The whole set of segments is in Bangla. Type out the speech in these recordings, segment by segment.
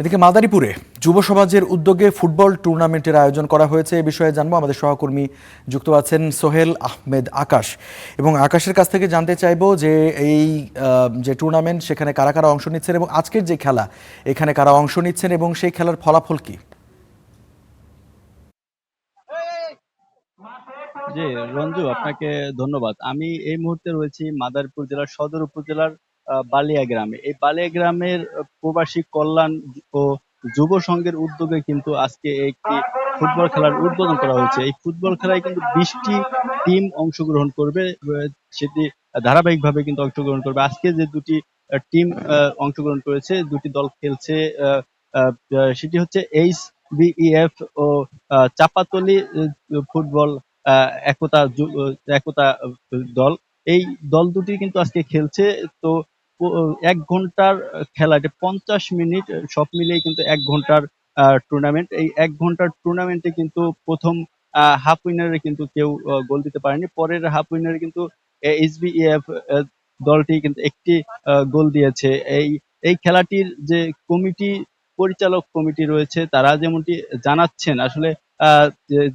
এদিকে মাদারীপুরে যুব সমাজের উদ্যোগে ফুটবল টুর্নামেন্টের আয়োজন করা হয়েছে। এ বিষয়ে জানবো, আমাদের সহকর্মী যুক্ত আছেন সোহেল আহমেদ আকাশ, এবং আকাশের কাছ থেকে জানতে চাইবো যে এই যে টুর্নামেন্ট, সেখানে কারা কারা অংশ নিচ্ছেন এবং আজকের যে খেলা, এখানে কারা অংশ নিচ্ছেন এবং সেই খেলার ফলাফল কি? জি, রঞ্জু, আপনাকে ধন্যবাদ। আমি এই মুহূর্তে রয়েছি মাদারীপুর জেলার সদর উপজেলার বালিয়া গ্রামে। এই বালিয়া গ্রামের প্রবাসী কল্যাণ ও যুব সংঘের উদ্যোগে কিন্তু আজকে একটি ফুটবল খেলার উদ্বোধন করা হয়েছে। এই ফুটবল খেলায় কিন্তু 20টি টিম অংশগ্রহণ করবে। সেটি ধারাবাহিকভাবে কিন্তু অংশগ্রহণ করবে। আজকে যে দুটি টিম অংশগ্রহণ করেছে, দুটি দল খেলছে, আহ, আহ, সেটি হচ্ছে HBEF ও চাপাতলি ফুটবল একতা দল। এই দল দুটি কিন্তু আজকে খেলছে। তো 1 ঘন্টার খেলা, এটা 50 মিনিট, সব মিলিয়ে কিন্তু 1 ঘন্টার টুর্নামেন্ট। এই 1 ঘন্টার টুর্নামেন্টে কিন্তু প্রথম হাফ উইনারে কিন্তু কেউ গোল দিতে পারেনি। পরের হাফ উইনারে কিন্তু HBEF দলটি কিন্তু একটি গোল দিয়েছে। এই এই খেলাটির যে কমিটি, পরিচালক কমিটি রয়েছে, তারা যেমনটি জানাচ্ছেন, আসলে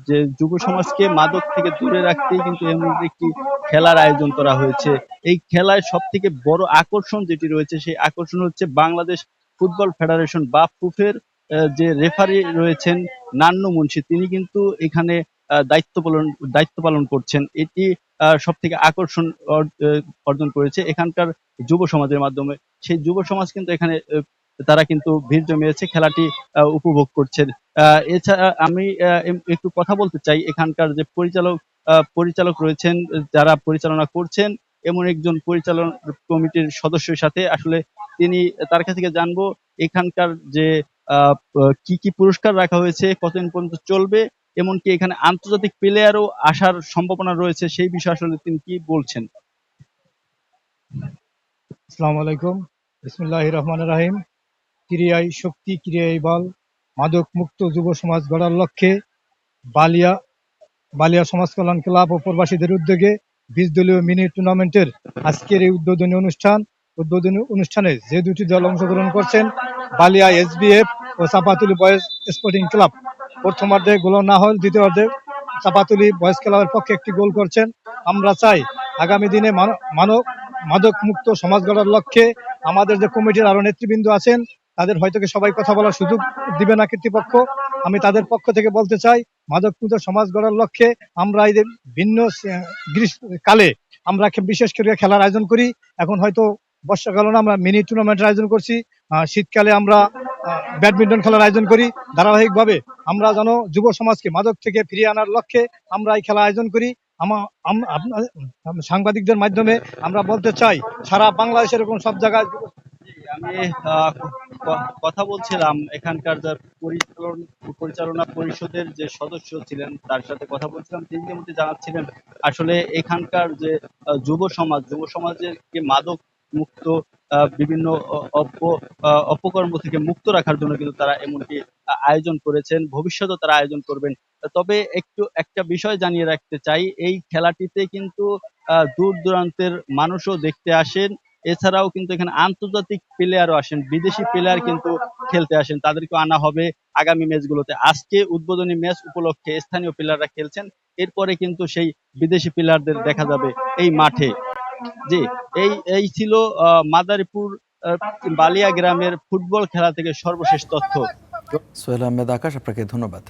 যে যুব সমাজকে মাদক থেকে দূরে রাখতেই কিন্তু এমন একটি খেলার আয়োজন করা হয়েছে। এই খেলায় সব থেকে বড় আকর্ষণ যেটি রয়েছে, সেই আকর্ষণ হচ্ছে বাংলাদেশ ফুটবল ফেডারেশন বা ফুফের যে রেফারি রয়েছেন নান্নু মুন্সি, তিনি কিন্তু এখানে দায়িত্ব পালন করছেন। এটি সব থেকে আকর্ষণ অর্জন করেছে এখানকার যুব সমাজের মাধ্যমে। সেই যুব সমাজ কিন্তু এখানে তারা কিন্তু ভিড় জমিয়েছে, খেলাটি উপভোগ করছেন। এছাড়া আমি একটু কথা বলতে চাই এখানকার যে পরিচালক রয়েছেন, যারা পরিচালনা করছেন, এমন একজন পরিচালনা কমিটির সদস্যের সাথে আসলে তিনি, তার কাছ থেকে জানবো এখানকার যে আহ, কি কি পুরস্কার রাখা হয়েছে, কতদিন পর্যন্ত চলবে, এমনকি এখানে আন্তর্জাতিক প্লেয়ারও আসার সম্ভাবনা রয়েছে, সেই বিষয়ে আসলে তিনি কি বলছেন। আসসালামু আলাইকুম। বিসমিল্লাহির রহমানির রহিম। ক্রিয়াই শক্তি, ক্রিয়াই বল। মাদক মুক্ত যুব সমাজ গড়ার লক্ষ্যে বালিয়া বালিয়া সমাজ কল্যাণ ক্লাব ও প্রবাসীদের উদ্যোগে 20 দলীয় মিনি টুর্নামেন্টের আজকের এই উদ্বোধনী অনুষ্ঠানে যে দুটি দল অংশগ্রহণ করছেন, বালিয়া SBF ও চাপাতুলি বয়েজ স্পোর্টিং ক্লাব। প্রথমার্ধে গোল না হল, দ্বিতীয়ার্ধে চাপাতুলি বয়েজ ক্লাবের পক্ষে একটি গোল করছেন। আমরা চাই আগামী দিনে মাদক মুক্ত সমাজ গড়ার লক্ষ্যে আমাদের যে কমিটির আরো নেতৃবৃন্দ আছেন, তাদের হয়তো সবাই কথা বলার সুযোগ দিবে না কর্তৃপক্ষ। আমি তাদের পক্ষ থেকে বলতে চাই, মাদক মুক্ত সমাজ গড়ার লক্ষ্যে আমরা এই যে ভিন্ন গ্রীষ্মকালে আমরা বিশেষ করে খেলার আয়োজন করি। এখন হয়তো বর্ষাকালে আমরা মিনি টুর্নামেন্টের আয়োজন করছি, শীতকালে আমরা ব্যাডমিন্টন খেলার আয়োজন করি। ধারাবাহিকভাবে আমরা যেন যুব সমাজকে মাদক থেকে ফিরিয়ে আনার লক্ষ্যে আমরা এই খেলা আয়োজন করি। সাংবাদিকদের মাধ্যমে আমরা বলতে চাই, সারা বাংলাদেশের এরকম সব জায়গায় আমি কথা বলছিলাম এখানকার যার পরিচালনা পরিষদের যে সদস্য ছিলেন, তার সাথে কথা বলছিলাম। তিনি যেমনটি জানাচ্ছিলেন, আসলে এখানকার যে যুব সমাজের কে মাদক মুক্ত, বিভিন্ন অপকর্ম থেকে মুক্ত রাখার জন্য কিন্তু তারা এমনটি আয়োজন করেছেন, ভবিষ্যতে তারা আয়োজন করবেন। তবে একটা বিষয় জানিয়ে রাখতে চাই, এই খেলাটিতে কিন্তু দূর দূরান্তের মানুষও দেখতে আসেন। এছাড়াও কিন্তু এখানে আন্তর্জাতিক প্লেয়ারও আসেন, বিদেশি প্লেয়ার কিন্তু খেলতে আসেন, তাদেরকে আনা হবে আগামী ম্যাচগুলোতে। আজকে উদ্বোধনী ম্যাচ উপলক্ষে স্থানীয় প্লেয়াররা খেলছেন, এরপরে কিন্তু সেই বিদেশি প্লেয়ারদের দেখা যাবে এই মাঠে। জি, এই এই ছিল মাদারীপুর আহ, বালিয়া গ্রামের ফুটবল খেলা থেকে সর্বশেষ তথ্য। সোহেল আহমেদ আকাশ, আপনাকে ধন্যবাদ।